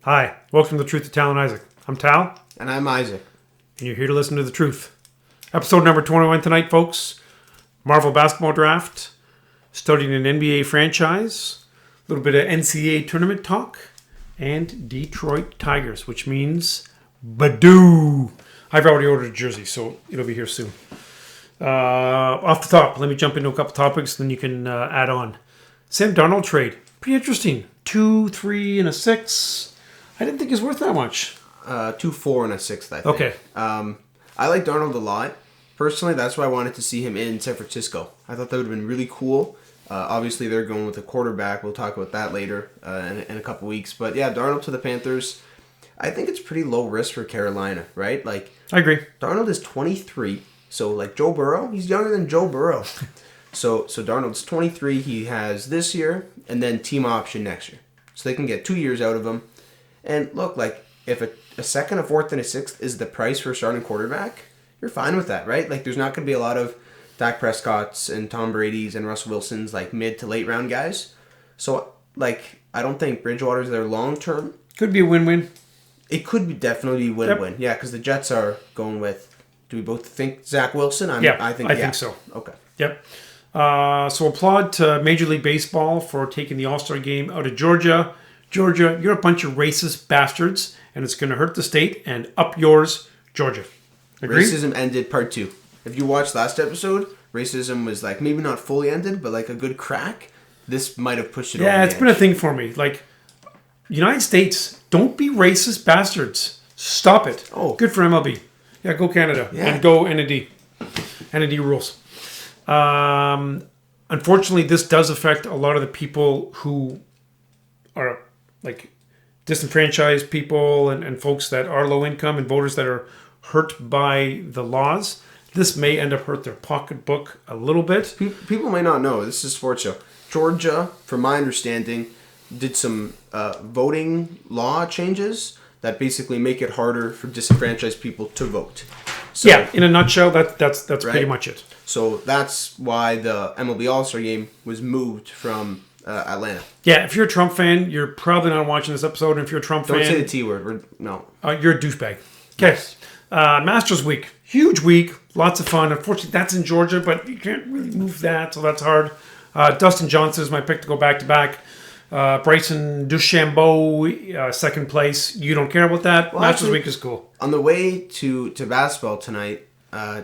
Hi, welcome to the Truth of Tal and Isaac. I'm Tal. And I'm Isaac. And you're here to listen to the truth. Episode number 21 tonight, folks. Marvel basketball draft. Studying an NBA franchise. A little bit of NCAA tournament talk. And Detroit Tigers, which means Badoo. I've already ordered a jersey, so it'll be here soon. Off the top, let me jump into a couple topics, then you can add on. Sam Darnold trade. Pretty interesting. 2, 3, and a 6. I didn't think it was worth that much. 2, 4, and a 6th, I think. Okay. I like Darnold a lot. Personally, that's why I wanted to see him in San Francisco. I thought that would have been really cool. Obviously, they're going with a quarterback. We'll talk about that later in a couple weeks. But yeah, Darnold to the Panthers. I think it's pretty low risk for Carolina, right? Like, I agree. Darnold is 23. So, like Joe Burrow, he's younger than Joe Burrow. So Darnold's 23. He has this year and then team option next year. So they can get 2 years out of him. And look, like, if a second, a fourth, and a sixth is the price for a starting quarterback, you're fine with that, right? Like, there's not going to be a lot of Dak Prescott's and Tom Brady's and Russell Wilson's, like, mid to late round guys. So, like, I don't think Bridgewater's there long term. Could be a win-win. It could be definitely win-win. Yep. Yeah, because the Jets are going with, do we both think Zach Wilson? I think so. Okay. Yep. So applaud to Major League Baseball for taking the All-Star game out of Georgia. Georgia, you're a bunch of racist bastards, and it's going to hurt the state, and up yours, Georgia. Agreed? Racism ended, part 2. If you watched last episode, racism was, like, maybe not fully ended, but, like, a good crack. This might have pushed it over the edge. Yeah, it's been a thing for me. Like, United States, don't be racist bastards. Stop it. Oh. Good for MLB. Yeah, go Canada. Yeah. And go NAD. NAD rules. Unfortunately, this does affect a lot of the people who are, like, disenfranchised people and folks that are low income and voters that are hurt by the laws. This may end up hurt their pocketbook a little bit. People may not know. This is a sports show. Georgia, from my understanding, did some voting law changes that basically make it harder for disenfranchised people to vote. So, yeah, in a nutshell, that's right? pretty much it. So that's why the MLB All-Star Game was moved from Atlanta. Yeah, if you're a Trump fan, you're probably not watching this episode. And if you're a Trump Don't fan... say the T word. No. You're a douchebag. Okay. Yes. Masters Week. Huge week. Lots of fun. Unfortunately, that's in Georgia, but you can't really move that, so that's hard. Dustin Johnson is my pick to go back-to-back. Bryson DeChambeau, second place. You don't care about that. Well, Masters Week is cool. On the way to basketball tonight,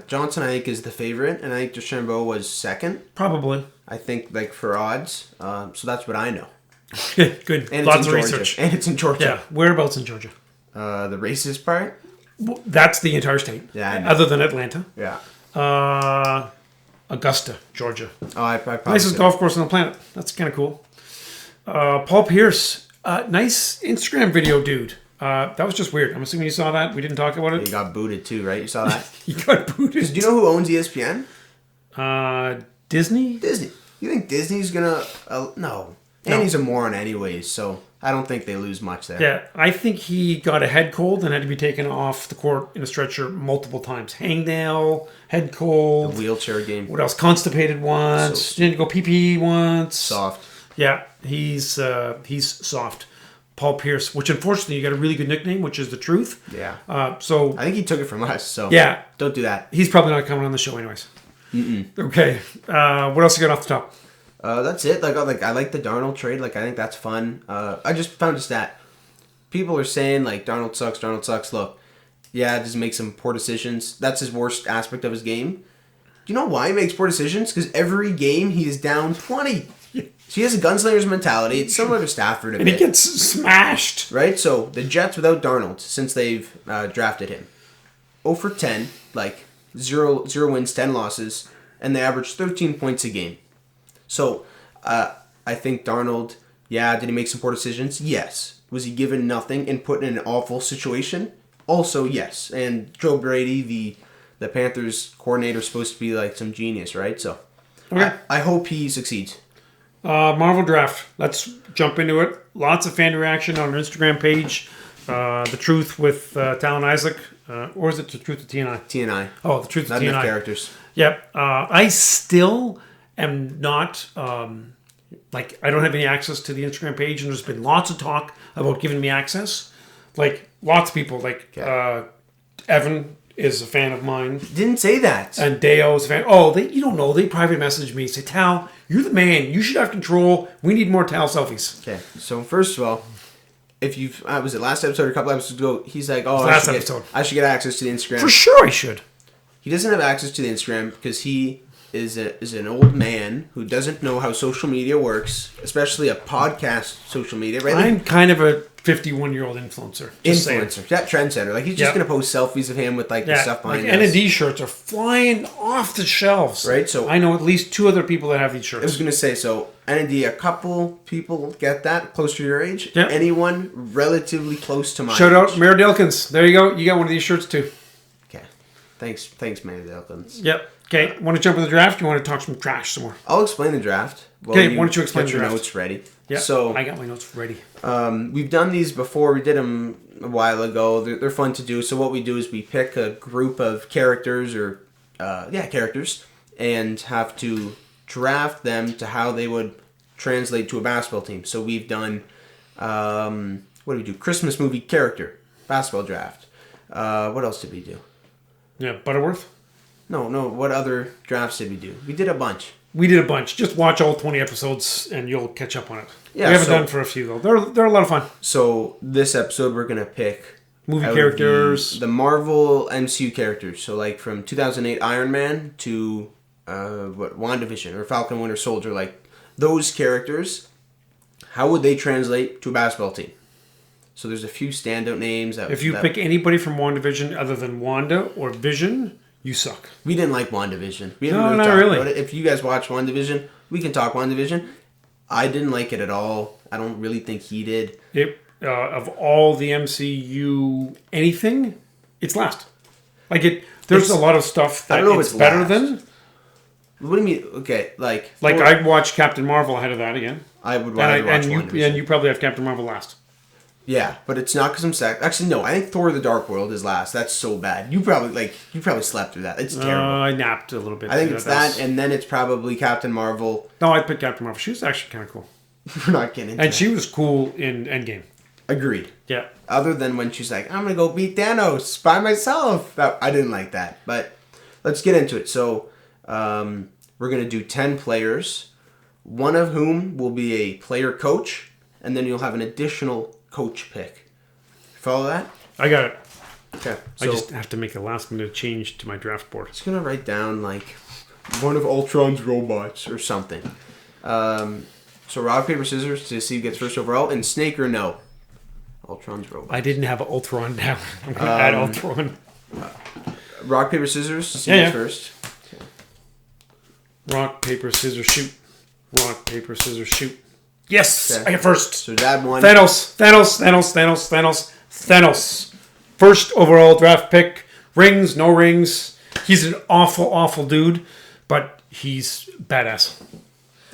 Johnson, I think, is the favorite, and I think DeChambeau was second. Probably. I think, like, for odds. So that's what I know. Good. And Lots it's of in Georgia. research. And it's in Georgia. Yeah. Whereabouts in Georgia? The racist part? Well, that's the entire state. Yeah. I know. Other than Atlanta. Yeah. Augusta, Georgia. Oh, I probably Nicest golf course on the planet. That's kind of cool. Paul Pierce. Nice Instagram video, dude. That was just weird. I'm assuming you saw that. We didn't talk about it. He got booted too, right? You saw that? He got booted. Do you know who owns ESPN? Disney? Disney. You think Disney's gonna... no. And he's a moron anyways, so I don't think they lose much there. Yeah, I think he got a head cold and had to be taken off the court in a stretcher multiple times. Hangnail, head cold. The wheelchair game. What else? Constipated once. Didn't go pee-pee once. Soft. Yeah, he's soft. Paul Pierce, which unfortunately you got a really good nickname, which is The Truth. Yeah. So I think he took it from us, so yeah, don't do that. He's probably not coming on the show anyways. Okay. What else you got off the top? That's it. Like I like the Darnold trade. Like, I think that's fun. I just found a stat. People are saying, like, Darnold sucks. Look, yeah, just makes some poor decisions. That's his worst aspect of his game. Do you know why he makes poor decisions? Because every game he is down 20. So he has a gunslinger's mentality. It's similar to Stafford a bit. And he gets smashed. Right? So the Jets without Darnold, since they've drafted him, 0 for 10, like 0 wins, 10 losses, and they average 13 points a game. So I think Darnold, did he make some poor decisions? Yes. Was he given nothing and put in an awful situation? Also, yes. And Joe Brady, the Panthers coordinator, is supposed to be like some genius, right? So okay. I hope he succeeds. Marvel Draft. Let's jump into it. Lots of fan reaction on our Instagram page. The Truth with Tal and Isaac. Or is it The Truth with T&I? T&I. Oh, The Truth with Not T&I. enough characters. Yep. I still am not Like, I don't have any access to the Instagram page, and there's been lots of talk about giving me access. Like, lots of people, like Evan is a fan of mine. Didn't say that. And Deo is a fan. Oh, you don't know. They private messaged me. Say, Tal, you're the man. You should have control. We need more Tal selfies. Okay, so first of all, if you've... was it last episode or a couple episodes ago? He's like, oh, I should get access to the Instagram. For sure I should. He doesn't have access to the Instagram because he is an old man who doesn't know how social media works, especially a podcast social media. Right? I'm kind of a 51-year-old influencer. Yeah, trendsetter. Like, he's just going to post selfies of him with, like, the stuff behind us. N&D shirts are flying off the shelves. Right, so... I know at least 2 other people that have these shirts. I was going to say, so, N&D, a couple people get that, close to your age. Yep. Anyone relatively close to my Shout age. out, Mayor Dilkins. There you go. You got one of these shirts, too. Okay. Thanks, Mayor Dilkins. Yep. Okay, want to jump in the draft? You want to talk some trash some more? I'll explain the draft. Okay, why don't you explain the draft? Get your notes ready. Yeah, so I got my notes ready. We've done these before. We did them a while ago. They're fun to do. So what we do is we pick a group of characters or characters and have to draft them to how they would translate to a basketball team. So we've done what do we do? Christmas movie character basketball draft. What else did we do? Yeah, Butterworth. No. What other drafts did we do? We did a bunch. We did a bunch. Just watch all 20 episodes and you'll catch up on it. Yeah, we haven't done for a few, though. They're a lot of fun. So this episode, we're going to pick... movie characters. The Marvel MCU characters. So, like, from 2008 Iron Man to, WandaVision or Falcon Winter Soldier. Like, those characters, how would they translate to a basketball team? So there's a few standout names. If you pick anybody from WandaVision other than Wanda or Vision... you suck. We didn't like WandaVision. We haven't not really. About it. If you guys watch WandaVision, we can talk WandaVision. I didn't like it at all. I don't really think he did. Of all the MCU anything, it's last. Like there's a lot of stuff that it's better than. What do you mean? Okay, like I'd watch Captain Marvel ahead of that again. I would rather watch WandaVision. And you probably have Captain Marvel last. Yeah, but it's not because I'm sad. Actually, no. I think Thor: The Dark World is last. That's so bad. You probably slept through that. It's terrible. I napped a little bit. I think it's that, and then it's probably Captain Marvel. No, I'd pick Captain Marvel. She was actually kind of cool. We're not getting into and she was cool in Endgame. Agreed. Yeah. Other than when she's like, I'm gonna go beat Thanos by myself. I didn't like that. But let's get into it. So we're gonna do 10 players, one of whom will be a player coach, and then you'll have an additional coach pick. Follow that? I got it. Okay. So I just have to make a last minute change to my draft board. I'm just gonna write down like one of Ultron's robots or something. So rock, paper, scissors to see who gets first overall, and snake or no. Ultron's robot. I didn't have Ultron down. I'm gonna add Ultron. Rock, paper, scissors to see who gets first. Okay. Rock, paper, scissors, shoot. Rock, paper, scissors, shoot. Yes, okay. I get first. So Dad won. Thanos. First overall draft pick. Rings, no rings. He's an awful dude, but he's badass.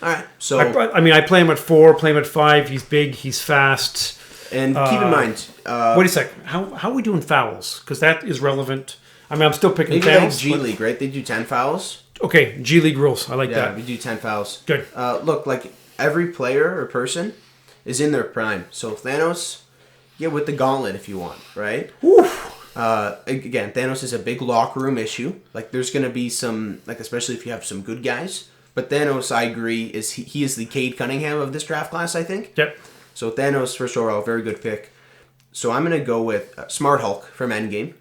All right. So I play him at 4, play him at 5. He's big, he's fast. And keep in mind. Wait a sec. How are we doing fouls? Because that is relevant. I mean, I'm still picking maybe Thanos. Like G League, right? They do 10 fouls. Okay, G League rules. I like that. Yeah, we do 10 fouls. Good. Look, like every player or person is in their prime. So Thanos, with the gauntlet if you want, right? Again, Thanos is a big locker room issue. Like, there's going to be some, like, especially if you have some good guys. But Thanos, I agree, is he is the Cade Cunningham of this draft class, I think. Yep. So Thanos, first overall, very good pick. So I'm going to go with Smart Hulk from Endgame.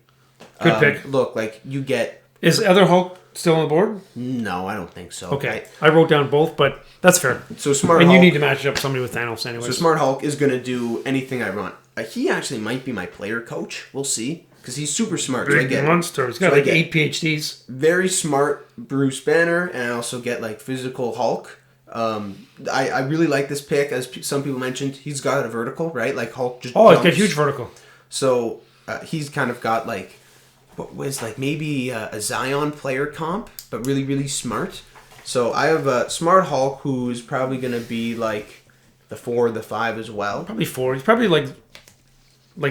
Good pick. Look, like, you get... Is other Hulk still on the board? No, I don't think so. Okay. I wrote down both, but that's fair. So Smart and Hulk... you need to match up somebody with Thanos anyway. So Smart Hulk is going to do anything I want. He actually might be my player coch. We'll see. Because he's super smart. Big monster. He's got like 8 PhDs. Very smart Bruce Banner, and I also get like physical Hulk. I really like this pick, as some people mentioned. He's got a vertical, right? Like Hulk just jumps. He's got huge vertical. So he's kind of got like, what was like maybe a Zion player comp, but really, really smart. So I have a Smart Hulk who's probably going to be like the 4 or the 5 as well. Probably 4. He's probably like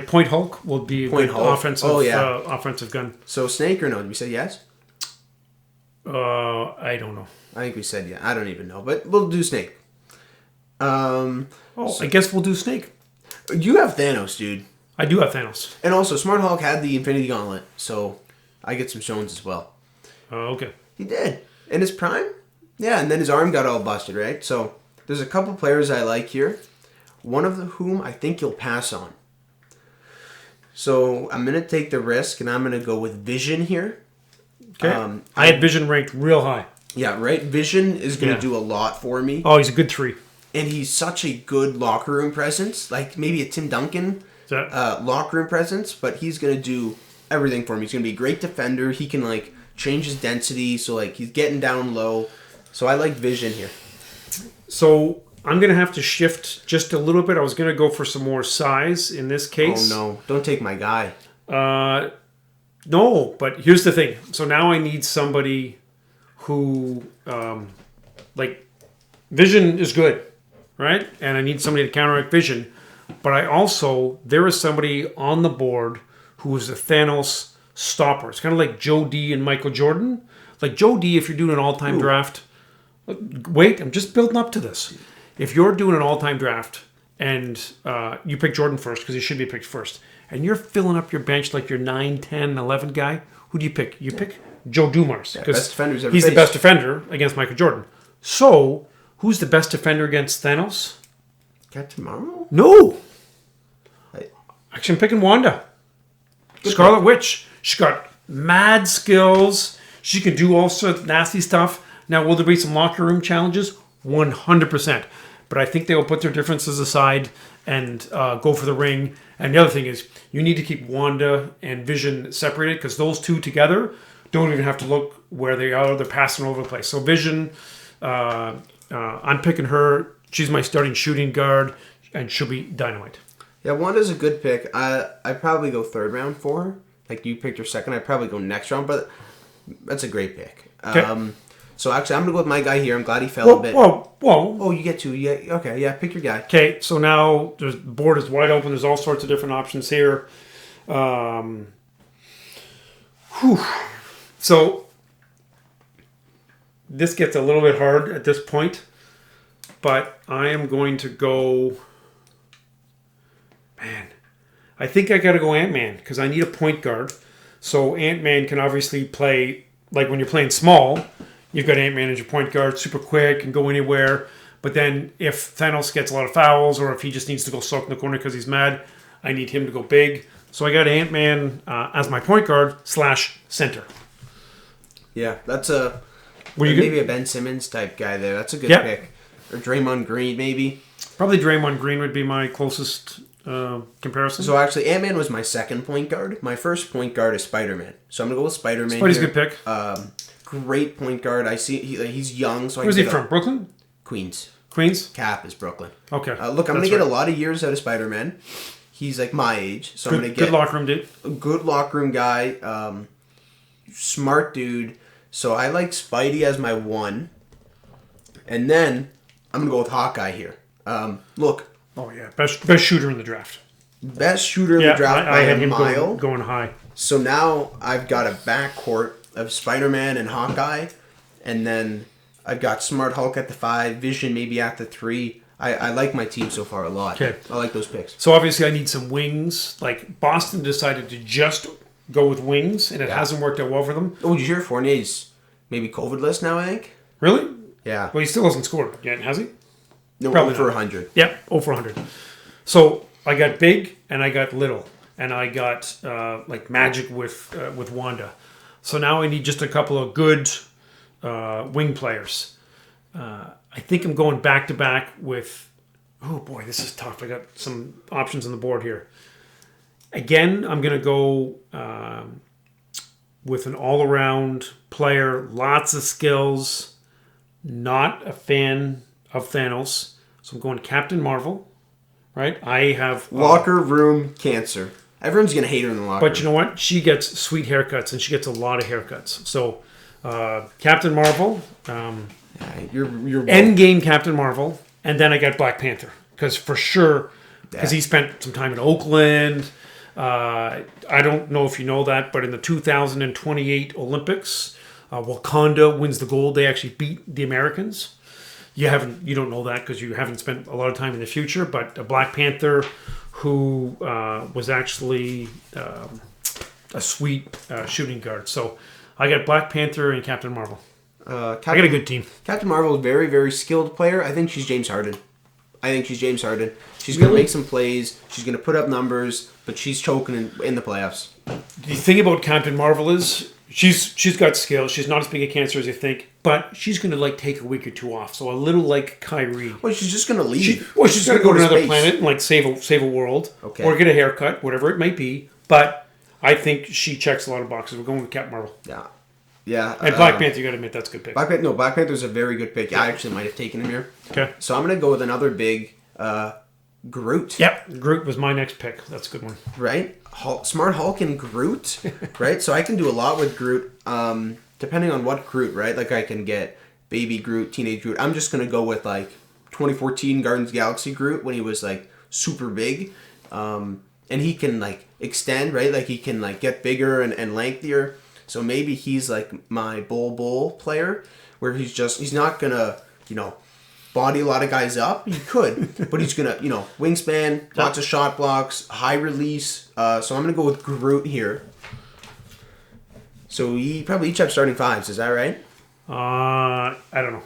Point Hulk will be a good offensive gun. So Snake or no? Did we say yes? I don't know. I think we said yeah. I don't even know, but we'll do Snake. I guess we'll do Snake. You have Thanos, dude. I do have Thanos. And also, Smart Hulk had the Infinity Gauntlet, so I get some Stones as well. Okay. He did. In his prime? Yeah, and then his arm got all busted, right? So, there's a couple players I like here. One of whom I think you'll pass on. So, I'm going to take the risk, and I'm going to go with Vision here. Okay. I had Vision ranked real high. Yeah, right? Vision is going to do a lot for me. Oh, he's a good 3. And he's such a good locker room presence. Like, maybe a Tim Duncan locker room presence. But he's going to do everything for me. He's going to be a great defender. He can, like, change his density. So, like, he's getting down low. So, I like Vision here. So, I'm going to have to shift just a little bit. I was going to go for some more size in this case. Oh, no. Don't take my guy. No, but here's the thing. So now I need somebody who, Vision is good, right? And I need somebody to counteract Vision. But there is somebody on the board who is a Thanos stopper. It's kind of like Joe D and Michael Jordan. Like Joe D, if you're doing an all-time draft, wait, I'm just building up to this. If you're doing an all-time draft and you pick Jordan first because he should be picked first, and you're filling up your bench like your 9, 10, 11 guy, who do you pick? You pick Joe Dumars because he's the best defender against Michael Jordan. So, who's the best defender against Thanos? Captain Marvel? No. Actually, I'm picking Wanda. Scarlet Witch. She's got mad skills. She can do all sorts of nasty stuff. Now, will there be some locker room challenges? 100%. But I think they will put their differences aside and go for the ring. And the other thing is, you need to keep Wanda and Vision separated because those two together don't even have to look where they are. They're passing all over the place. So Vision, I'm picking her. She's my starting shooting guard, and she'll be dynamite. Yeah, Wanda's a good pick. I'd probably go third round for her. Like you picked her second. I'd probably go next round, but that's a great pick. Okay. So actually, I'm going to go with my guy here. I'm glad he fell a bit. Whoa. Oh, you get to. Yeah, okay, yeah, pick your guy. Okay, so now the board is wide open. There's all sorts of different options here. So this gets a little bit hard at this point, but I am going to go... Man, I think I got to go Ant-Man because I need a point guard. So Ant-Man can obviously play, like when you're playing small... You've got Ant-Man as your point guard, super quick, can go anywhere. But then if Thanos gets a lot of fouls or if he just needs to go sulk in the corner because he's mad, I need him to go big. So I got Ant-Man as my point guard / center. Yeah, that's maybe a Ben Simmons type guy there. That's a good pick. Or Draymond Green, maybe. Probably Draymond Green would be my closest comparison. So actually, Ant-Man was my second point guard. My first point guard is Spider-Man. So I'm going to go with Spider-Man. Spidey's a good pick. Great point guard. I see he's young. So where's he from? Brooklyn? Queens. Cap is Brooklyn. Okay. Look, I'm going to get a lot of years out of Spider-Man. He's like my age, so I'm going to get good locker room dude. A good locker room guy, smart dude. So I like Spidey as my one, and then I'm going to go with Hawkeye here. Look. Oh yeah, best shooter in the draft. Best shooter in the draft by a mile. Going high. So now I've got a backcourt of Spider-Man and Hawkeye, and then I've got Smart Hulk at the 5, Vision maybe at the 3. I like my team so far a lot. Okay. I like those picks. So obviously I need some wings. Like Boston decided to just go with wings, and it hasn't worked out well for them. Oh, did you hear Fournier's maybe COVID list now, I think? Really? Yeah. Well, he still hasn't scored yet, has he? No, probably for 100. Yep, 0 for 100. So I got big and I got little, and I got magic with Wanda. So now I need just a couple of good wing players. I think I'm going back-to-back with... Oh, boy, this is tough. I got some options on the board here. Again, I'm going to go with an all-around player, lots of skills, not a fan of Thanos. So I'm going Captain Marvel, right? I have... Locker room cancer. Everyone's going to hate her in the locker room. But you know what? She gets sweet haircuts, and she gets a lot of haircuts. So, Captain Marvel, you're Endgame Captain Marvel, and then I got Black Panther. Because for sure, because he spent some time in Oakland. I don't know if you know that, but in the 2028 Olympics, Wakanda wins the gold. They actually beat the Americans. You don't know that because you haven't spent a lot of time in the future. But a Black Panther who was actually a sweet shooting guard. So I got Black Panther and Captain Marvel. I got a good team. Captain Marvel is a very, very skilled player. I think she's James Harden. She's going to make some plays. She's going to put up numbers, but she's choking in the playoffs. The thing about Captain Marvel is she's got skills. She's not as big a cancer as you think, but she's going to take a week or two off. So a little like Kyrie. Well, she's just going to leave. She's going to go to another planet and save a world, or get a haircut, whatever it might be. But I think she checks a lot of boxes. We're going with Captain Marvel. Yeah. And Black Panther, you got to admit that's a good pick. Black Panther's a very good pick. I actually might have taken him here. Okay. So I'm going to go with another big Groot. Yep, Groot was my next pick. That's a good one. Right? Smart Hulk and Groot. Right? So I can do a lot with Groot, depending on what Groot, right? Like I can get baby Groot, teenage Groot. I'm just going to go with 2014 Guardians of the Galaxy Groot when he was super big. And he can extend, right? He can get bigger and lengthier. So maybe he's my bull player where he's not going to, body a lot of guys up. He could, but he's gonna, wingspan, lots of shot blocks, high release. So I'm gonna go with Groot here. So we probably each have starting fives. Is that right? I don't know.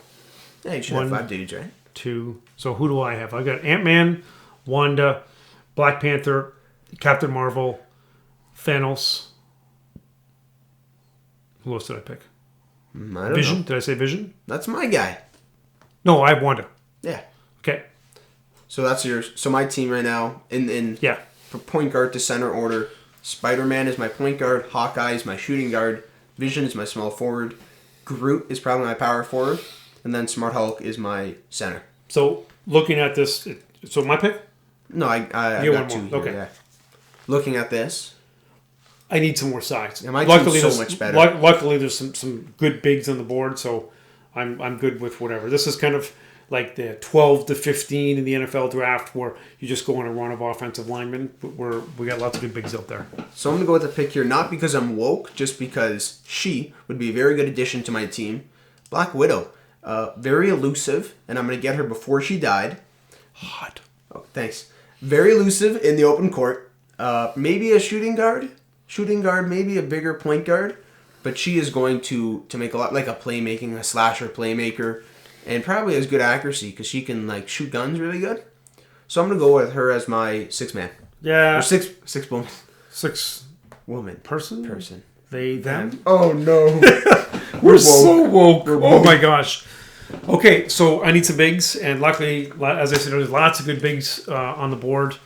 Yeah, you should have 5 dudes, right? 2. So who do I have? I got Ant-Man, Wanda, Black Panther, Captain Marvel, Thanos. Who else did I pick? I don't Vision. know. Did I say Vision? That's my guy. No, I have Wanda. Yeah. Okay. So that's yours. So my team right now in for point guard to center order. Spider-Man is my point guard. Hawkeye is my shooting guard. Vision is my small forward. Groot is probably my power forward. And then Smart Hulk is my center. So looking at this, so my pick? No, I got 2 here. Okay. Yeah. Looking at this. I need some more size. Yeah, my team's so much better. Luckily, there's some good bigs on the board, so I'm good with whatever. This is kind of like the 12 to 15 in the NFL draft where you just go on a run of offensive linemen. We got lots of good bigs out there. So I'm going to go with the pick here, not because I'm woke, just because she would be a very good addition to my team. Black Widow. Very elusive, and I'm going to get her before she died. Hot. Oh, thanks. Very elusive in the open court. Maybe a shooting guard, maybe a bigger point guard. But she is going to make a lot, a slasher playmaker, and probably has good accuracy because she can shoot guns really good. So I'm gonna go with her as my 6th man. Yeah. Or six woman. 6 Woman. Person. They them. Oh no. We're so woke. Oh my gosh. Okay, so I need some bigs, and luckily, as I said, there's lots of good bigs on the board.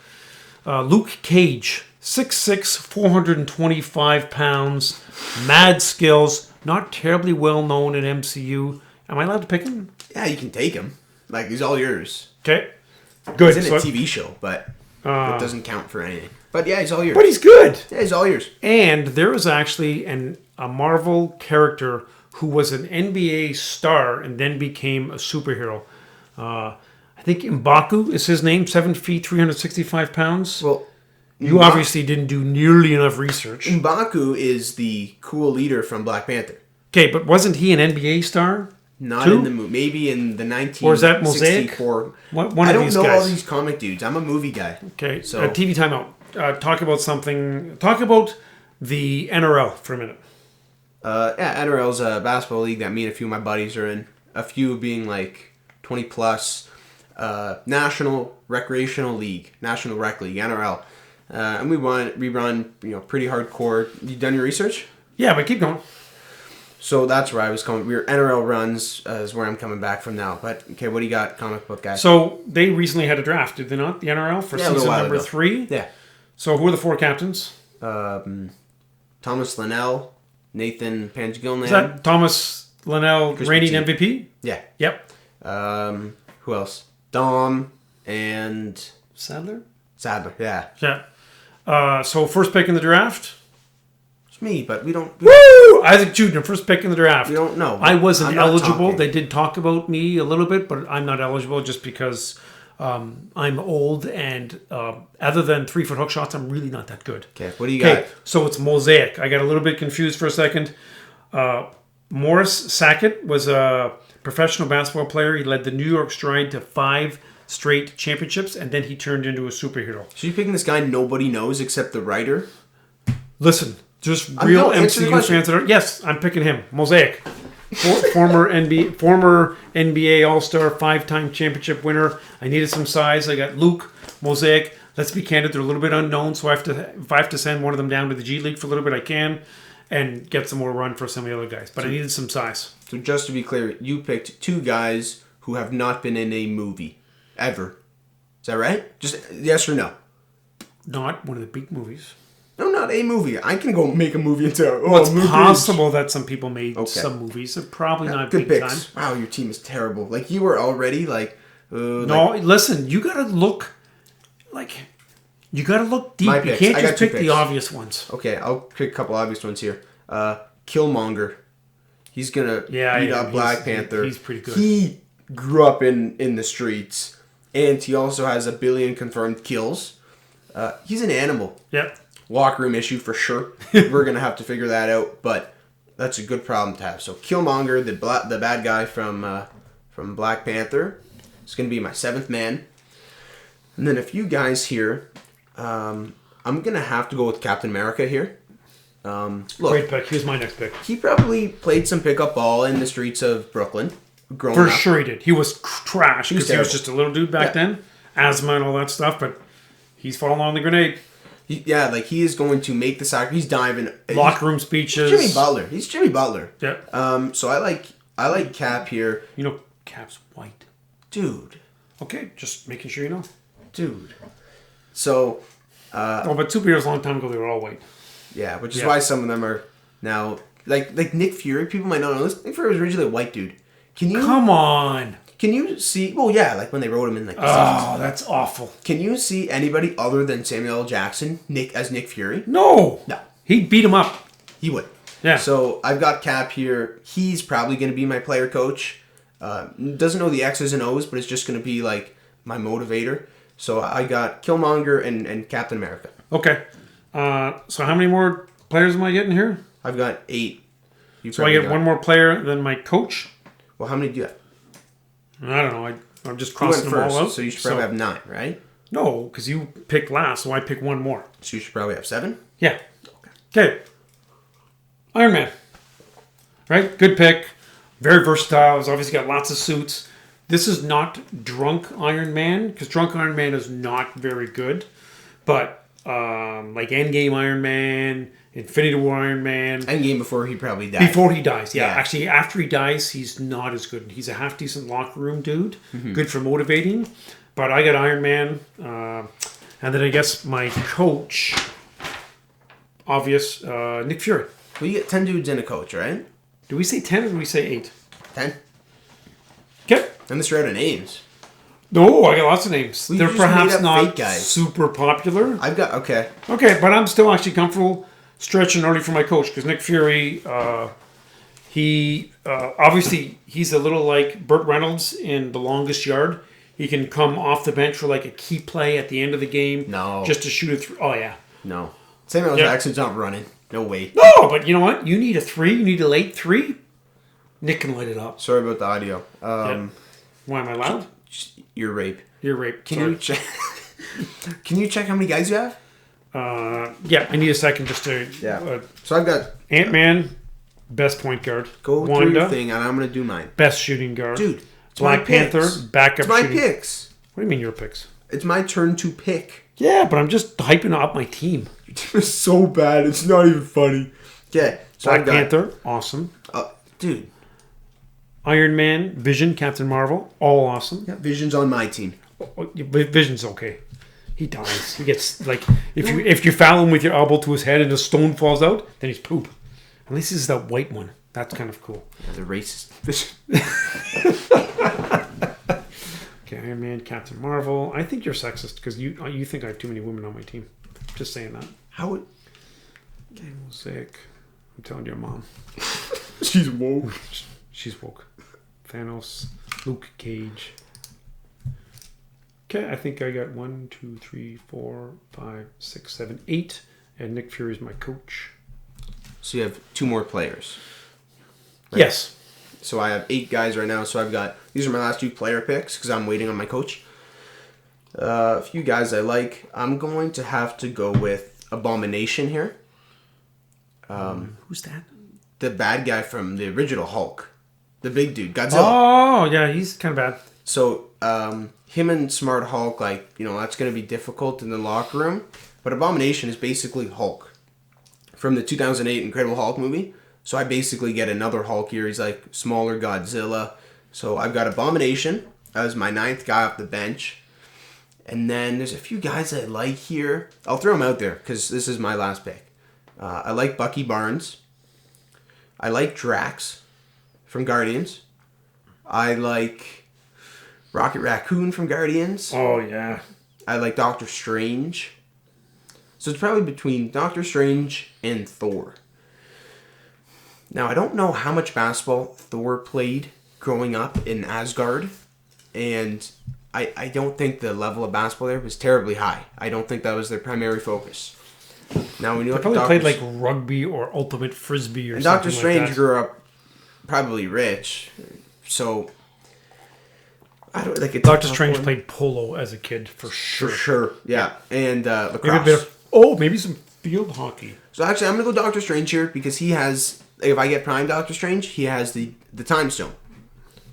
Luke Cage. 6'6", 425 pounds, mad skills, not terribly well known in MCU. Am I allowed to pick him? Yeah, you can take him. He's all yours. Okay. Good. He's in a TV show, but it doesn't count for anything. But yeah, he's all yours. But he's good. Yeah, he's all yours. And there was actually a Marvel character who was an NBA star and then became a superhero. I think M'Baku is his name, 7 feet, 365 pounds. Well, you obviously didn't do nearly enough research. M'Baku is the cool leader from Black Panther. Okay, but wasn't he an NBA star? Not in the movie.Maybe in the 1964. Or is that Mosaic? One I of don't these know guys. all these comic dudes. I'm a movie guy. Okay, so TV timeout. Talk about something. Talk about the NRL for a minute. NRL's a basketball league that me and a few of my buddies are in. A few being 20 plus. National Recreational League, National Rec League, NRL. And we run pretty hardcore. You done your research? Yeah, but keep going. So that's where I was coming. NRL runs is where I'm coming back from now. But okay, what do you got, comic book guy? So they recently had a draft, did they not? The NRL for season number 3. Yeah. So who are the 4 captains? Thomas Linnell, Nathan Pangilnan. Is that Thomas Linnell, reigning MVP? Yeah. Yep. Who else? Dom and Sadler, yeah. Yeah. So first pick in the draft? It's me, but we don't... Woo! Isaac Jr., first pick in the draft. We don't know. I wasn't eligible. Talking. They did talk about me a little bit, but I'm not eligible just because I'm old and other than 3-foot hook shots, I'm really not that good. Okay, what do you got? So it's Mosaic. I got a little bit confused for a second. Morris Sackett was a professional basketball player. He led the New York Stride to 5 straight championships, and then he turned into a superhero. So you're picking this guy nobody knows except the writer? Listen, just real MCU fans that are... Yes, I'm picking him. Mosaic. Former NBA All-Star, 5-time championship winner. I needed some size. I got Luke, Mosaic. Let's be candid, they're a little bit unknown, so if I have to send one of them down to the G League for a little bit, I can, and get some more run for some of the other guys. But I needed some size. So just to be clear, you picked 2 guys who have not been in a movie ever. Is that right? Just yes or no? Not one of the big movies. No, not a movie. I can go make a movie into. Well, it's possible that some people made some movies. They're probably not good big picks. time. Wow, your team is terrible. Like you were already like. No, listen. You gotta look. You gotta look deep. You can't just pick the obvious ones. Okay, I'll pick a couple obvious ones here. Killmonger. He's gonna beat up Black Panther. He's pretty good. He grew up in the streets, and he also has 1 billion confirmed kills. He's an animal. Yep. Locker room issue for sure. We're gonna have to figure that out, but that's a good problem to have. So Killmonger, the bad guy from Black Panther, is gonna be my 7th man. And then a few guys here. I'm gonna have to go with Captain America here. Look, great pick. Here's my next pick. He probably played some pickup ball in the streets of Brooklyn. For sure he did. He was trash because he was just a little dude back then, asthma and all that stuff. But he's fallen on the grenade. He is going to make the sacrifice. He's diving. Locker room speeches. He's Jimmy Butler. Yeah. So I like Cap here. You know, Cap's white. Dude. Okay, just making sure you know. Dude. So. But superheroes a long time ago they were all white. Yeah, which is why some of them are now like Nick Fury. People might not know this. Nick Fury was originally a white dude. Come on? Can you see? Well, yeah, like when they wrote him in the seasons. That's awful. Can you see anybody other than Samuel L. Jackson as Nick Fury? No. He'd beat him up. He would. Yeah. So I've got Cap here. He's probably going to be my player coach. Doesn't know the X's and O's, but it's just going to be like my motivator. So I got Killmonger and Captain America. Okay. So how many more players am I getting here? I've got 8. So I get one more player than my coach? Well, how many do you have? I don't know. I'm just crossing them all out. So you should probably have 9, right? No, because you picked last, so I pick one more. So you should probably have 7? Yeah. Okay. Iron Man. Right? Good pick. Very versatile. He's obviously got lots of suits. This is not Drunk Iron Man, because Drunk Iron Man is not very good. But like Endgame Iron Man, Infinity War Iron Man. Endgame before he probably dies. Before he dies, yeah. Actually, after he dies, he's not as good. He's a half-decent locker room dude. Mm-hmm. Good for motivating. But I got Iron Man. And then I guess my coach, obvious, Nick Fury. Well, you get 10 dudes and a coach, right? Do we say 10 or do we say 8? 10. Okay. And this round of names. No, I got lots of names. Well, they're perhaps not super popular. I've got, okay. Okay, but I'm still actually comfortable stretching early for my coach because Nick Fury, he obviously he's a little like Burt Reynolds in The Longest Yard. He can come off the bench for like a key play at the end of the game. No. Just to shoot it through. Oh, yeah. No. Samuel Jackson's not running. No way. No, but you know what? You need a 3. You need a late 3. Nick can light it up. Sorry about the audio. Why am I loud? You're rape. You're rape. Can you check? Can you check how many guys you have? Yeah, I need a second just to. Yeah. So I've got Ant-Man, best point guard. Go Wanda, through your thing, and I'm gonna do mine. Best shooting guard. Dude, Black Panther, backup. It's my shooting. picks. What do you mean your picks? It's my turn to pick. Yeah, but I'm just hyping up my team. Your team is so bad, it's not even funny. Yeah. So Black Panther, awesome. Dude. Iron Man, Vision, Captain Marvel, all awesome. Yeah, Vision's on my team. Vision's okay. He dies. He gets like if you foul him with your elbow to his head and a stone falls out, then he's poop. At least this is that white one. That's kind of cool. Yeah, the racist. Okay, Iron Man, Captain Marvel. I think you're sexist because you think I have too many women on my team. Just saying that. How would? Okay, Mosaic. I'm telling your mom. She's woke. She's woke. Thanos, Luke Cage. Okay, I think I got 1, 2, 3, 4, 5, 6, 7, 8, and Nick Fury's my coach. So you have 2 more players. Right? Yes. So I have 8 guys right now. So these are my last 2 player picks because I'm waiting on my coach. A few guys I like. I'm going to have to go with Abomination here. Who's that? The bad guy from the original Hulk. The big dude, Godzilla. Oh, yeah, he's kind of bad. So, him and Smart Hulk, that's going to be difficult in the locker room. But Abomination is basically Hulk from the 2008 Incredible Hulk movie. So I basically get another Hulk here. He's like smaller Godzilla. So I've got Abomination as my 9th guy off the bench. And then there's a few guys I like here. I'll throw them out there because this is my last pick. I like Bucky Barnes. I like Drax from Guardians. I like Rocket Raccoon from Guardians. Oh, yeah. I like Doctor Strange. So it's probably between Doctor Strange and Thor. Now, I don't know how much basketball Thor played growing up in Asgard. And I don't think the level of basketball there was terribly high. I don't think that was their primary focus. Now, when you look They probably at played like rugby or ultimate frisbee or and something Doctor like Strange that. grew up probably rich, so I don't like it. Doctor Strange played polo as a kid for sure. For sure, yeah, and lacrosse. Maybe a bit of, maybe some field hockey. So actually, I'm gonna go Doctor Strange here because he has. If I get Prime Doctor Strange, he has the Time Stone.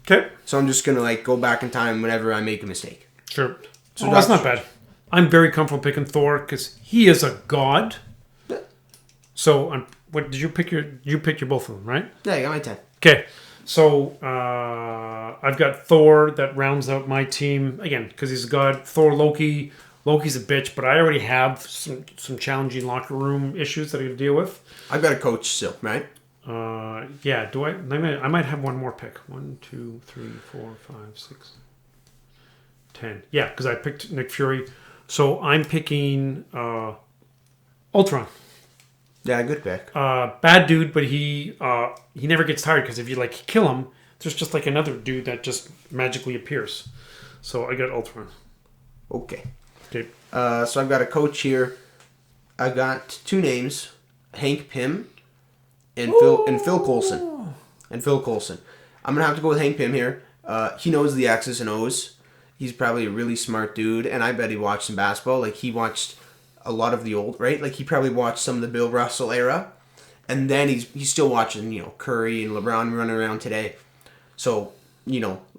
Okay. So I'm just gonna go back in time whenever I make a mistake. Sure. So So that's not bad. I'm very comfortable picking Thor because he is a god. Yeah. So, what did you pick? You picked your both of them, right? Yeah, I got my 10. Okay. So I've got Thor that rounds out my team again because he's a god. Thor, Loki. Loki's a bitch, but I already have some challenging locker room issues that I got to deal with. I've got a coach still, right? Yeah. Do I? I might have one more pick. 1, 2, 3, 4, 5, 6, 10. Yeah, because I picked Nick Fury. So I'm picking Ultron. Yeah, good pick. Bad dude, but he never gets tired because if you kill him, there's just another dude that just magically appears. So I got Ultron. Okay. Okay. So I've got a coach here. I got 2 names: Hank Pym and Phil Coulson. And Phil Coulson. I'm gonna have to go with Hank Pym here. He knows the X's and O's. He's probably a really smart dude, and I bet he watched some basketball. He watched a lot of the old, right? He probably watched some of the Bill Russell era, and then he's still watching, Curry and LeBron running around today. So,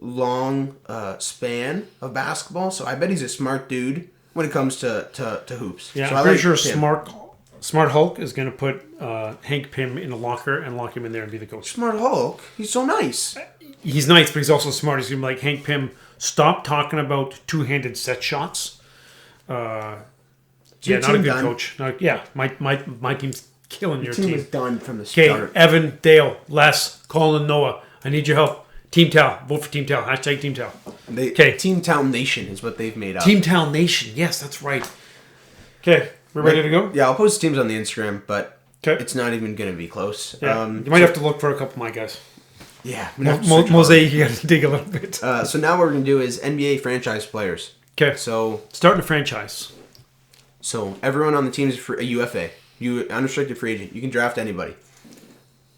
long span of basketball. So I bet he's a smart dude when it comes to hoops. Yeah, so I'm pretty sure Smart Hulk is going to put Hank Pym in a locker and lock him in there and be the coach. Smart Hulk? He's so nice. He's nice, but he's also smart. He's going to be like, Hank Pym, stop talking about two-handed set shots. Not a good coach. My team's killing your team. Team is done from the start. Okay, Evan, Dale, Les, Colin, Noah. I need your help. Team Tal. Vote for Team Tal. # Team Tal. Okay. Team Town Nation is what they've made up. Team Tal Nation. Yes, that's right. Okay, we're ready to go? Yeah, I'll post teams on the Instagram, but okay. It's not even going to be close. Yeah. You might have to look for a couple of my guys. Yeah. Mosaic, you got to dig a little bit. So now what we're going to do is NBA franchise players. Okay. So starting a franchise. So everyone on the team is a UFA. You unrestricted free agent. You can draft anybody.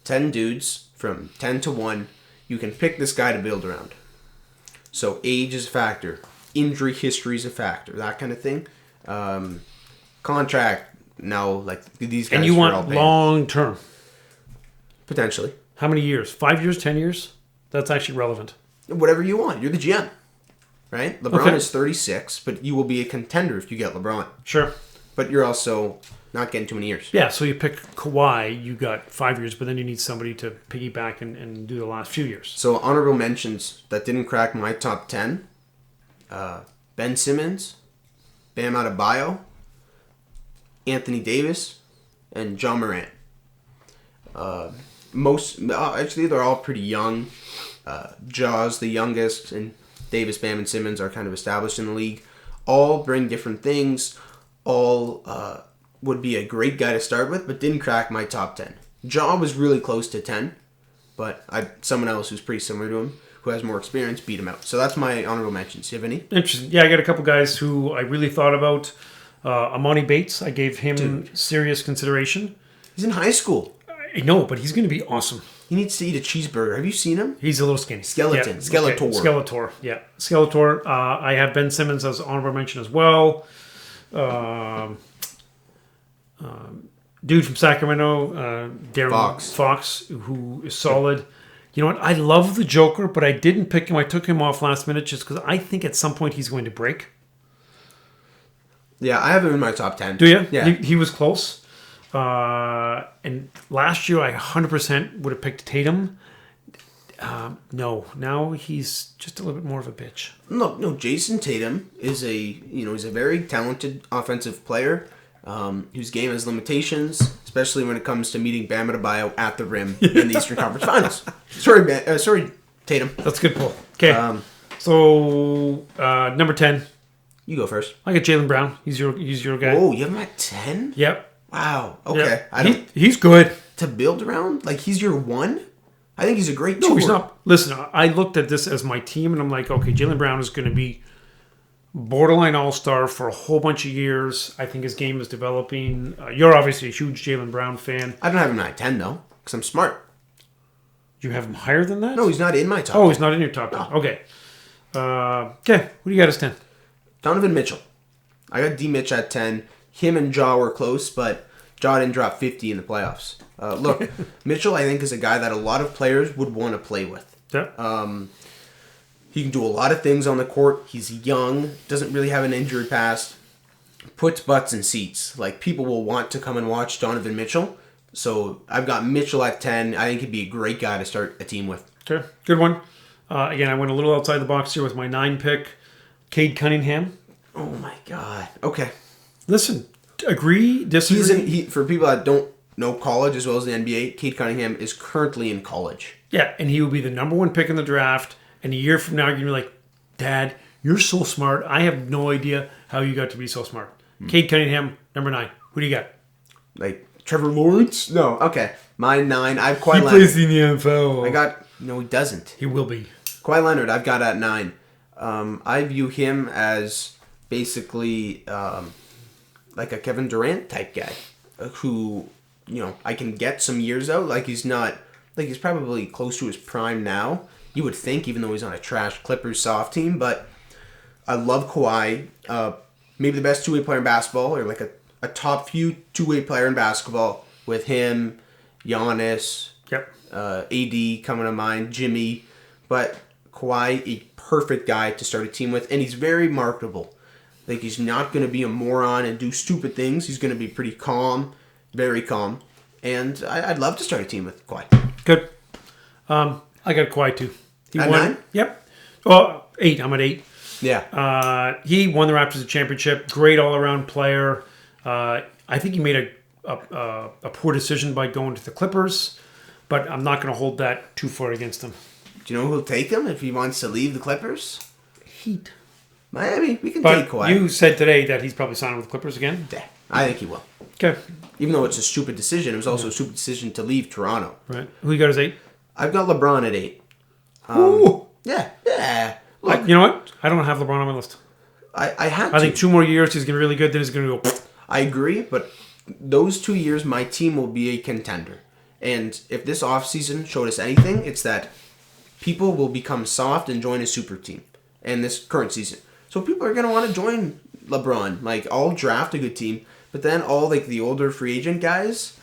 10 dudes from 10 to 1. You can pick this guy to build around. So age is a factor. Injury history is a factor. That kind of thing. Contract. No, these guys. And you want long term. Potentially. How many years? 5 years? 10 years? That's actually relevant. Whatever you want. You're the GM. Right? LeBron is 36, but you will be a contender if you get LeBron. Sure. But you're also not getting too many years. Yeah, so you pick Kawhi, you got 5 years, but then you need somebody to piggyback and do the last few years. So honorable mentions that didn't crack my top 10. Ben Simmons, Bam Adebayo, Anthony Davis, and John Morant. Actually, they're all pretty young. Jaw's the youngest, and Davis, Bam, and Simmons are kind of established in the league. All bring different things. All would be a great guy to start with, but didn't crack my top 10. Jaw was really close to 10, but someone else who's pretty similar to him, who has more experience, beat him out. So that's my honorable mentions. Do you have any? Interesting. Yeah, I got a couple guys who I really thought about. Amani Bates, I gave him serious consideration. He's in high school. I know, but he's going to be awesome. He needs to eat a cheeseburger. Have you seen him? He's a little skinny. Skeleton. Yeah. Skeletor. Okay. Skeletor. Yeah. Skeletor. I have Ben Simmons as honorable mention as well. Dude from Sacramento, Darren Fox, who is solid. You know what? I love the Joker, but I didn't pick him. I took him off last minute just because I think at some point he's going to break. Yeah, I have him in my top 10. Do you? Yeah. He was close. And last year I 100% would have picked Tatum. No, now he's just a little bit more of a bitch. No, Jason Tatum is he's a very talented offensive player whose game has limitations, especially when it comes to meeting Bam Adebayo at the rim in the Eastern Conference Finals. Sorry, Tatum. That's a good pull. Okay, so number 10. You go first. I got Jaylen Brown. He's your guy. Oh, you have him at 10? Yep. Wow. Okay. Yep. He's good to build around. Like he's your one. I think he's a great. No, he's not. Listen, I looked at this as my team, and I'm like, okay, Jaylen Brown is going to be borderline all-star for a whole bunch of years. I think his game is developing. You're obviously a huge Jaylen Brown fan. I don't have him at 10 though, because I'm smart. You have him higher than that? No, he's not in my top. 10. He's not in your top 10. No. Okay. Okay. What do you got as 10? Donovan Mitchell. I got D. Mitch at 10. Him and Ja were close, but Ja didn't drop 50 in the playoffs. Look, Mitchell, I think, is a guy that a lot of players would want to play with. Yeah. He can do a lot of things on the court. He's young, doesn't really have an injury past, puts butts in seats. Like, people will want to come and watch Donovan Mitchell. So, I've got Mitchell at 10. I think he'd be a great guy to start a team with. Okay, good one. Again, I went a little outside the box here with my 9 pick. Cade Cunningham. Oh, my God. Okay. Listen, agree, disagree. For people that don't know college as well as the NBA, Cade Cunningham is currently in college. Yeah, and he will be the number 1 pick in the draft. And a year from now, you're going to be like, Dad, you're so smart. I have no idea how you got to be so smart. Cade Cunningham, number 9. Who do you got? Like Trevor Lawrence? No. Okay. My 9. I've Kawhi Leonard. He plays in the NFL. No, he doesn't. He will be. Kawhi Leonard, I've got at 9. I view him as basically like a Kevin Durant type guy who, I can get some years out. Like he's probably close to his prime now. You would think, even though he's on a trash Clippers soft team, but I love Kawhi. Maybe the best two-way player in basketball, or like a top few two-way player in basketball with him, Giannis, AD coming to mind, Jimmy. But Kawhi, a perfect guy to start a team with, and he's very marketable. Like, he's not going to be a moron and do stupid things. He's going to be pretty calm, very calm. And I'd love to start a team with Kawhi. Good. I got Kawhi too. He at won. 9? Yep. Well, 8. I'm at 8. Yeah. He won the Raptors a championship. Great all-around player. I think he made a poor decision by going to the Clippers, but I'm not going to hold that too far against him. Do you know who'll take him if he wants to leave the Clippers? Heat. Miami. We can take Kawhi. You said today that he's probably signing with the Clippers again? Yeah, I think he will. Okay. Even though it's a stupid decision, it was also a stupid decision to leave Toronto. Right. Who you got as 8? I've got LeBron at 8. Ooh. Yeah. Look, you know what? I don't have LeBron on my list. I had to. I think 2 more years he's going to be really good, then he's going to go... I agree, but those 2 years, my team will be a contender. And if this offseason showed us anything, it's that people will become soft and join a super team in this current season. So people are going to want to join LeBron. Like, I'll draft a good team, but then all like the older free agent guys,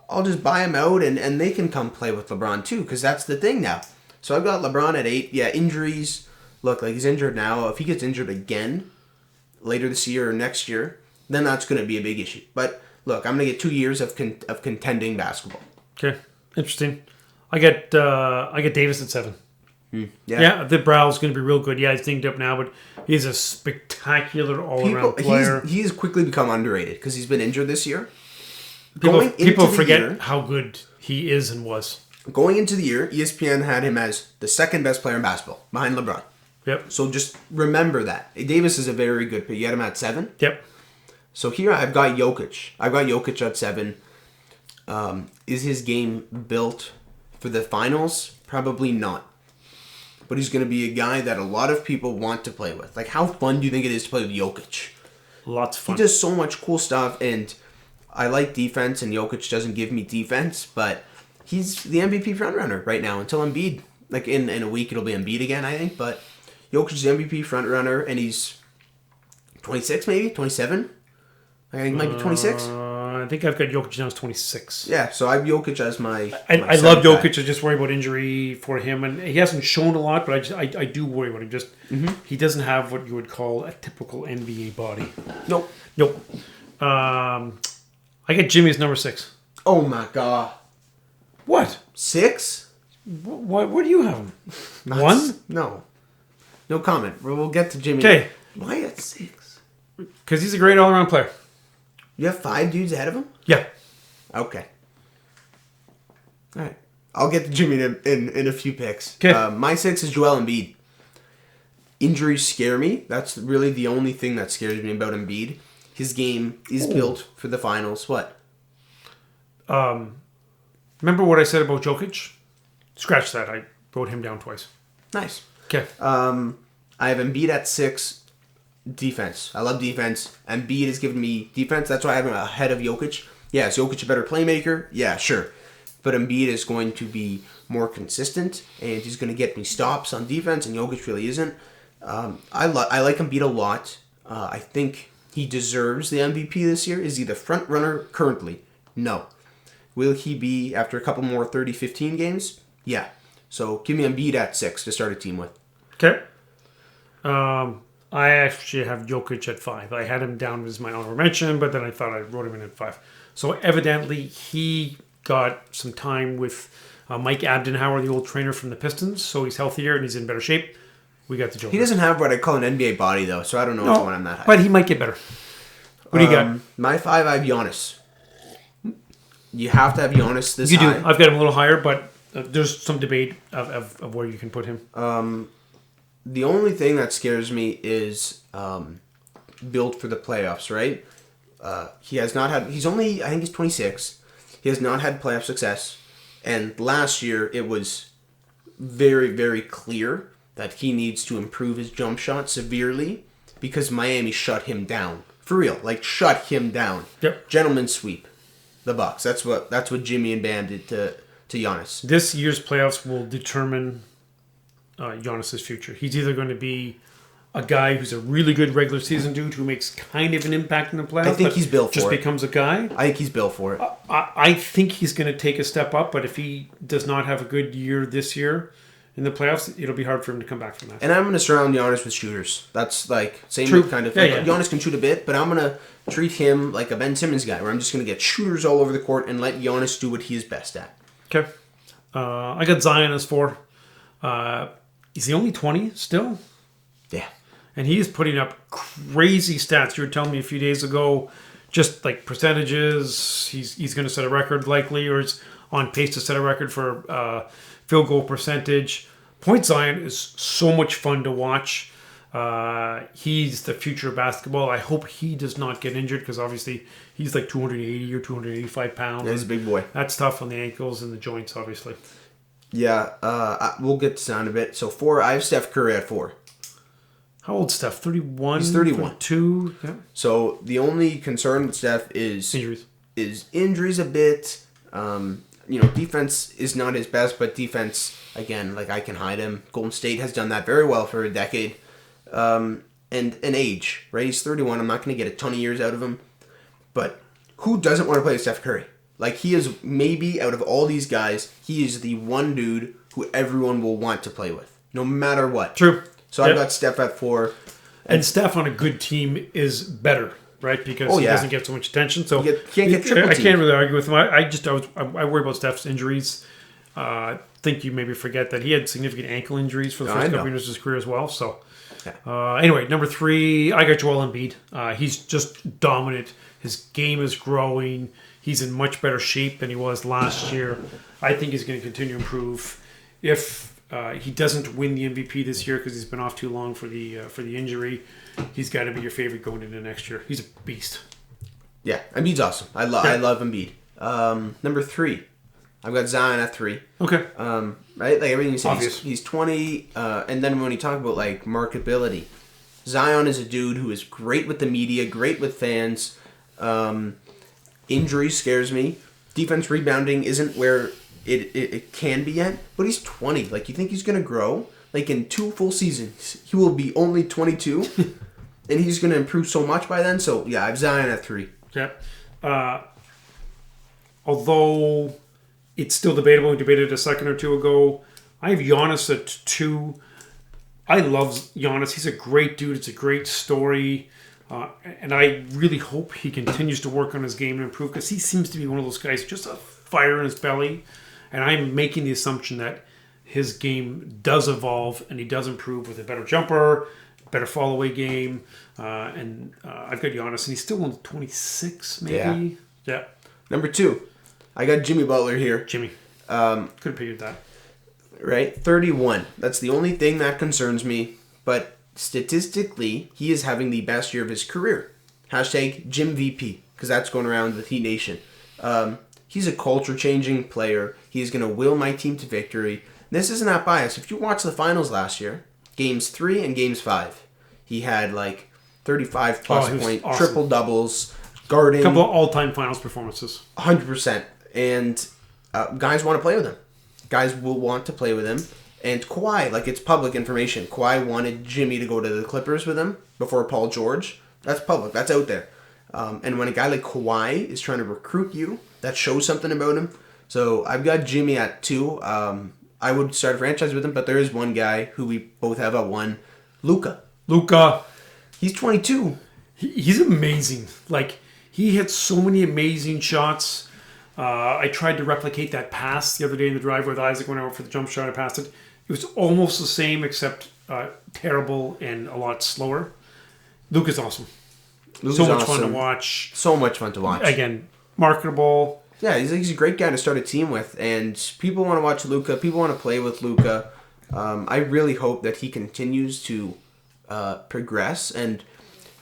I'll just buy them out and they can come play with LeBron too, because that's the thing now. So I've got LeBron at 8. Yeah, injuries. Look, like he's injured now. If he gets injured again later this year or next year, then that's going to be a big issue. But look, I'm going to get 2 years of contending basketball. Okay, interesting. I get Davis at 7. Yeah, the Brow's going to be real good. Yeah, he's dinged up now, but he's a spectacular all-around player. He's quickly become underrated because he's been injured this year. People forget how good he is and was. Going into the year, ESPN had him as the second best player in basketball, behind LeBron. Yep. So just remember that. Davis is a very good pick. You had him at 7? Yep. So here I've got Jokic. I've got Jokic at 7. Is his game built for the finals? Probably not. But he's going to be a guy that a lot of people want to play with. Like, how fun do you think it is to play with Jokic? Lots of fun. He does so much cool stuff, and I like defense, and Jokic doesn't give me defense, but he's the MVP frontrunner right now until Embiid. Like in a week, it'll be Embiid again, I think. But Jokic is the MVP frontrunner, and he's 26, maybe 27. I think he might be 26. I think I've got Jokic now as 26. Yeah, so I have Jokic as my. I love Jokic. I just worry about injury for him, and he hasn't shown a lot, but I do worry about him. Just he doesn't have what you would call a typical NBA body. Nope. I get Jimmy as number 6. Oh my god. What? 6? Where do you have him? 1? No. No comment. We'll get to Jimmy. Okay. Why at 6? Because he's a great all-around player. You have 5 dudes ahead of him? Yeah. Okay. All right. I'll get to Jimmy in a few picks. Okay. My 6 is Joel Embiid. Injuries scare me. That's really the only thing that scares me about Embiid. His game is built for the finals. What? Remember what I said about Jokic? Scratch that. I wrote him down twice. Nice. Okay. I have Embiid at 6. Defense. I love defense. Embiid has given me defense. That's why I have him ahead of Jokic. Yeah, is Jokic a better playmaker? Yeah, sure. But Embiid is going to be more consistent, and he's going to get me stops on defense, and Jokic really isn't. I like Embiid a lot. I think he deserves the MVP this year. Is he the front runner currently? No. Will he be after a couple more 30-15 games? Yeah. So give me Embiid at 6 to start a team with. Okay. I actually have Jokic at 5. I had him down as my honorable mention, but then I thought I wrote him in at 5. So evidently he got some time with Mike Abdenhauer, the old trainer from the Pistons, so he's healthier and he's in better shape. We got the Joker. He doesn't have what I call an NBA body, though, so I don't know if I want him that high. But he might get better. What do you got? My 5, I have Giannis. You have to have Giannis this high. You do. I've got him a little higher, but there's some debate of where you can put him. The only thing that scares me is built for the playoffs, right? He has not had... He's only... I think he's 26. He has not had playoff success. And last year, it was very, very clear that he needs to improve his jump shot severely because Miami shut him down. For real. Like, shut him down. Yep. Gentlemen sweep the Bucks. That's what Jimmy and Bam did to Giannis. This year's playoffs will determine Giannis' future. He's either going to be a guy who's a really good regular season dude who makes kind of an impact in the playoffs. I think he's built for it. Just becomes a guy. I think he's built for it. I think he's going to take a step up, but if he does not have a good year this year in the playoffs, it'll be hard for him to come back from that. And I'm going to surround Giannis with shooters. That's like same True. kind of yeah, thing. yeah. Giannis can shoot a bit, but I'm going to treat him like a Ben Simmons guy, where I'm just going to get shooters all over the court and let Giannis do what he is best at. Okay. I got Zion as 4. Is he only 20 still? Yeah. And he is putting up crazy stats. You were telling me a few days ago, just like percentages. He's going to set a record likely, or is on pace to set a record for field goal percentage. Point Zion is so much fun to watch. He's the future of basketball. I hope he does not get injured because obviously he's like 280 or 285 pounds. Yeah, he's a big boy. That's tough on the ankles and the joints, obviously. Yeah, we'll get to Zion a bit. So 4, I have Steph Curry at 4. How old Steph? 31? He's 31. 32? Yeah. So the only concern with Steph is injuries a bit. Defense is not his best, but defense, again, like I can hide him. Golden State has done that very well for a decade. And age, right? He's 31. I'm not going to get a ton of years out of him. But who doesn't want to play with Steph Curry? Like, he is maybe, out of all these guys, he is the one dude who everyone will want to play with, no matter what. True. So I've got Steph at 4. And Steph on a good team is better, right? Because he doesn't get so much attention. So can't get triple I teamed. can't really argue with him. I worry about Steph's injuries. I think you maybe forget that he had significant ankle injuries for the first couple years of his career as well. So anyway, number 3, I got Joel Embiid. He's just dominant. His game is growing. He's in much better shape than he was last year. I think he's going to continue to improve. If he doesn't win the MVP this year because he's been off too long for the injury, he's got to be your favorite going into next year. He's a beast. Yeah, Embiid's awesome. I love Embiid. Number 3, I've got Zion at 3. Okay. Right, like everything you said. Obvious. He's 20, and then when you talk about like marketability, Zion is a dude who is great with the media, great with fans. Injury scares me. Defense rebounding isn't where it can be yet, but he's 20. Like, you think he's going to grow? Like, in 2 full seasons, he will be only 22, and he's going to improve so much by then. So, yeah, I have Zion at 3. Yeah. Although it's still debatable, we debated a second or two ago, I have Giannis at 2. I love Giannis. He's a great dude. It's a great story. And I really hope he continues to work on his game and improve, because he seems to be one of those guys, just a fire in his belly. And I'm making the assumption that his game does evolve and he does improve with a better jumper, better fall-away game. And I've got Giannis, and he's still only 26, maybe? Yeah. Number 2, I got Jimmy Butler here. Jimmy. Could have figured that. Right? 31. That's the only thing that concerns me. But statistically, he is having the best year of his career. Hashtag JimVP, because that's going around with Heat Nation. He's a culture-changing player. He's going to will my team to victory. This isn't that biased. If you watch the finals last year, Games 3 and Games 5, he had like 35-plus point, awesome. Triple-doubles, guarding. A couple of all-time finals performances. 100%. And guys want to play with him. Guys will want to play with him. And Kawhi, like, it's public information. Kawhi wanted Jimmy to go to the Clippers with him before Paul George. That's public. That's out there. And when a guy like Kawhi is trying to recruit you, that shows something about him. So I've got Jimmy at 2. I would start a franchise with him, but there is one guy who we both have at 1, Luka. He's 22. He's amazing. Like, he hit so many amazing shots. I tried to replicate that pass the other day in the drive with Isaac when I went for the jump shot. I passed it. It was almost the same, except terrible and a lot slower. Luka's awesome. So much fun to watch. So much fun to watch. Again, marketable. Yeah, he's a great guy to start a team with, and people want to watch Luka. People want to play with Luka. I really hope that he continues to progress. And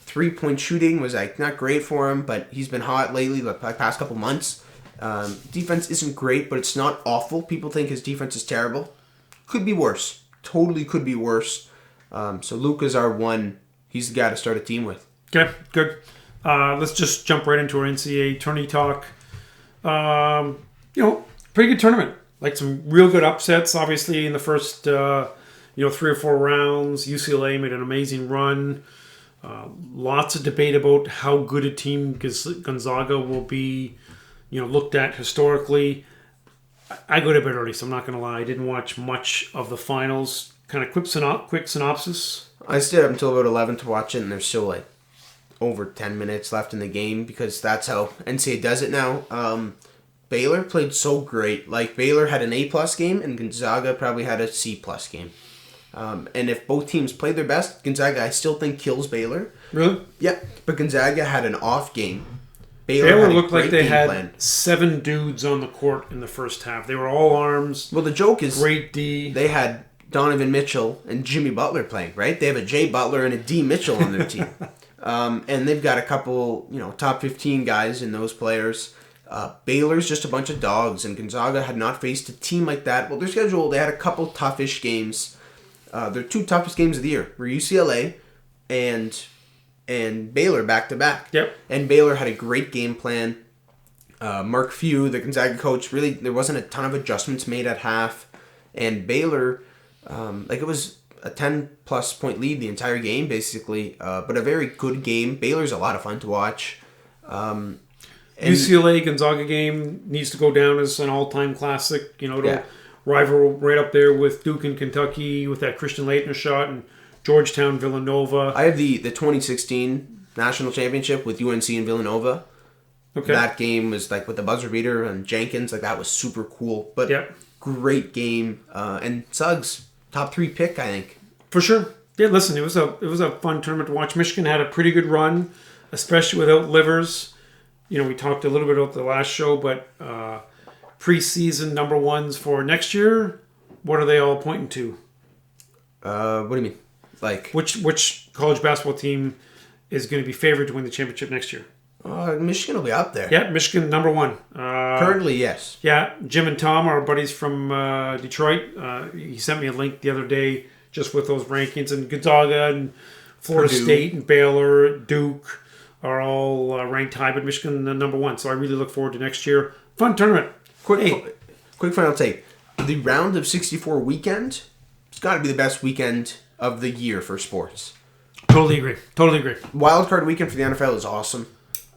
3-point shooting was like not great for him, but he's been hot lately, like the past couple months. Defense isn't great, but it's not awful. People think his defense is terrible. Could be worse. Totally could be worse. So Luka's our 1. He's the guy to start a team with. Okay, good. Let's just jump right into our NCAA tourney talk. Pretty good tournament. Like some real good upsets, obviously, in the first 3 or 4 rounds. UCLA made an amazing run. Lots of debate about how good a team Gonzaga will be, looked at historically. I go to bed early, so I'm not going to lie. I didn't watch much of the finals. Kind of quick synopsis. I stayed up until about 11 to watch it, and there's still like over 10 minutes left in the game because that's how NCAA does it now. Baylor played so great. Like, Baylor had an A-plus game, and Gonzaga probably had a C-plus game. And if both teams played their best, Gonzaga, I still think, kills Baylor. Really? Yeah, but Gonzaga had an off game. Baylor looked like they had 7 dudes on the court in the first half. They were all arms. Well, the joke is great D. They had Donovan Mitchell and Jimmy Butler playing, right? They have a Jay Butler and a D Mitchell on their team. And they've got a couple, top 15 guys in those players. Baylor's just a bunch of dogs, and Gonzaga had not faced a team like that. Well, their schedule, they had a couple toughish games. Their 2 toughest games of the year were UCLA and Baylor back-to-back. Yep. And Baylor had a great game plan. Mark Few, the Gonzaga coach, really, there wasn't a ton of adjustments made at half. And Baylor, it was a 10-plus point lead the entire game, basically. But a very good game. Baylor's a lot of fun to watch. UCLA Gonzaga game needs to go down as an all-time classic. Rival right up there with Duke and Kentucky with that Christian Laettner shot and Georgetown Villanova. I have the 2016 national championship with UNC and Villanova. Okay. That game was like with the buzzer beater and Jenkins, like that was super cool. But great game. And Suggs, top 3 pick, I think. For sure. Yeah, listen, it was a fun tournament to watch. Michigan had a pretty good run, especially without Livers. We talked a little bit about the last show, but preseason number 1s for next year, what are they all pointing to? What do you mean? Like which college basketball team is going to be favored to win the championship next year? Michigan will be up there. Yeah, Michigan number 1. Currently, yes. Yeah, Jim and Tom, our buddies from Detroit, he sent me a link the other day just with those rankings, and Gonzaga and Florida State and Baylor, Duke are all ranked high, but Michigan number 1. So I really look forward to next year. Fun tournament. quick final take. The round of 64 weekend, it's got to be the best weekend of the year for sports. Totally agree. Wild card weekend for the NFL is awesome.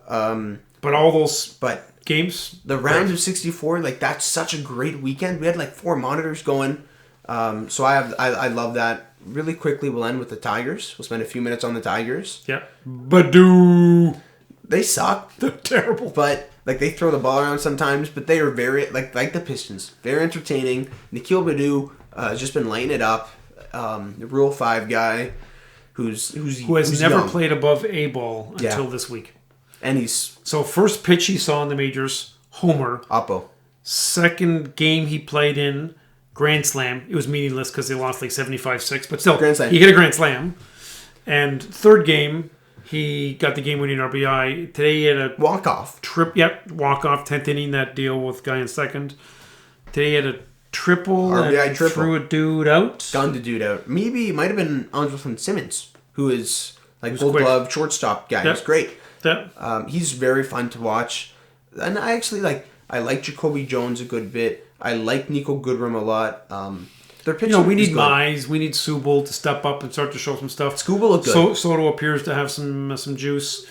But all those games, the round of 64, like that's such a great weekend. We had like 4 monitors going. So I love that. Really quickly, we'll end with the Tigers. We'll spend a few minutes on the Tigers. Yeah. Badoo. They suck. They're terrible. But like they throw the ball around sometimes, but they are very like the Pistons. Very entertaining. Nikhil Badoo has just been lighting it up. The Rule 5 guy who has never young. played above A ball until this week. And he's so first pitch he saw in the majors, homer. Oppo. Second game he played in, grand slam. It was meaningless because they lost like 75-6, but still, Grand slam. he hit a grand slam. And third game, he got the game-winning RBI. Today he had a walk-off. Walk-off, 10th inning, that deal with guy in second. Today he had a triple RBI and triple. threw a dude out. Gunned a dude out. Maybe it might have been Andrelton Simmons, who is like Gold quick. Glove shortstop guy. Yep. He's great. Yeah. He's very fun to watch. And I actually I like Jacoby Jones a good bit. I like Nico Goodrum a lot. Their pitching we need is good. Mize, we need Subel to step up and start to show some stuff. Scooba looked good. Soto appears to have some juice.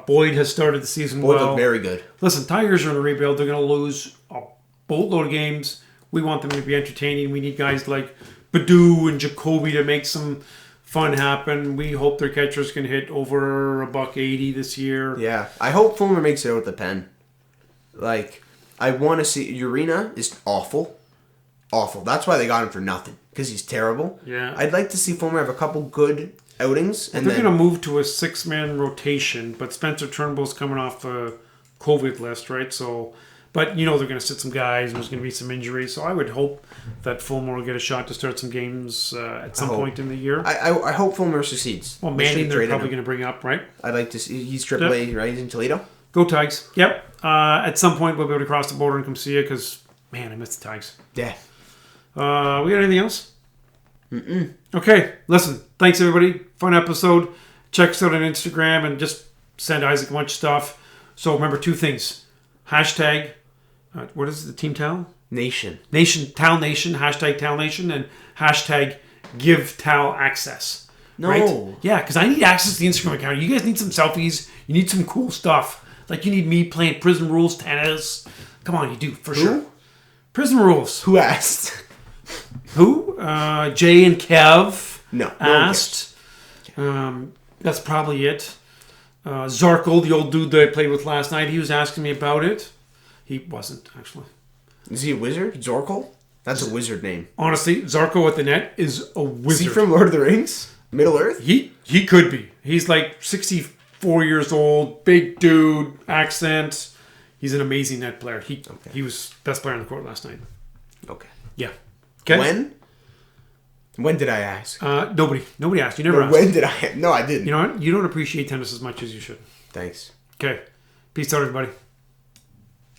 Boyd has started the season Boyd well. looked very good. Listen, Tigers are in a rebuild. They're going to lose a boatload of games. We want them to be entertaining. We need guys like Badoo and Jacoby to make some fun happen. We hope their catchers can hit over $180 this year. Yeah. I hope Fulmer makes it out with the pen. Like, I want to see... Urena is awful. Awful. That's why they got him for nothing. Because he's terrible. Yeah. I'd like to see Fulmer have a couple good outings. They're going to move to a 6-man rotation, but Spencer Turnbull's coming off the COVID list, right? So... But, they're going to sit some guys, and there's going to be some injuries. So I would hope that Fulmer will get a shot to start some games at some point in the year. I hope Fulmer succeeds. Well, Manning, they're probably going to bring up, right? I'd like to see... He's AAA, right? He's in Toledo? Go Tigers. Yep. At some point, we'll be able to cross the border and come see you because, man, I miss the Tigers. Yeah. We got anything else? Okay. Listen, thanks, everybody. Fun episode. Check us out on Instagram and just send Isaac a bunch of stuff. So remember 2 things. Hashtag... what is it, the Team Tal? Nation, Tal Nation, hashtag Tal Nation, and hashtag give Tal access. No. Right? Yeah, because I need access to the Instagram account. You guys need some selfies. You need some cool stuff. Like you need me playing Prison Rules tennis. Come on, you do, for sure. Prison Rules. Who asked? Who? Jay and Kev asked. That's probably it. Zarkle, the old dude that I played with last night, he was asking me about it. He wasn't, actually. Is he a wizard? Zorkel? That's a wizard name. Honestly, Zarko at the net is a wizard. Is he from Lord of the Rings? Middle Earth? He could be. He's like 64 years old, big dude, accent. He's an amazing net player. He was best player on the court last night. Okay. Yeah. Okay. When did I ask? Nobody asked. You never asked. When did I? No, I didn't. You know what? You don't appreciate tennis as much as you should. Thanks. Okay. Peace out, everybody.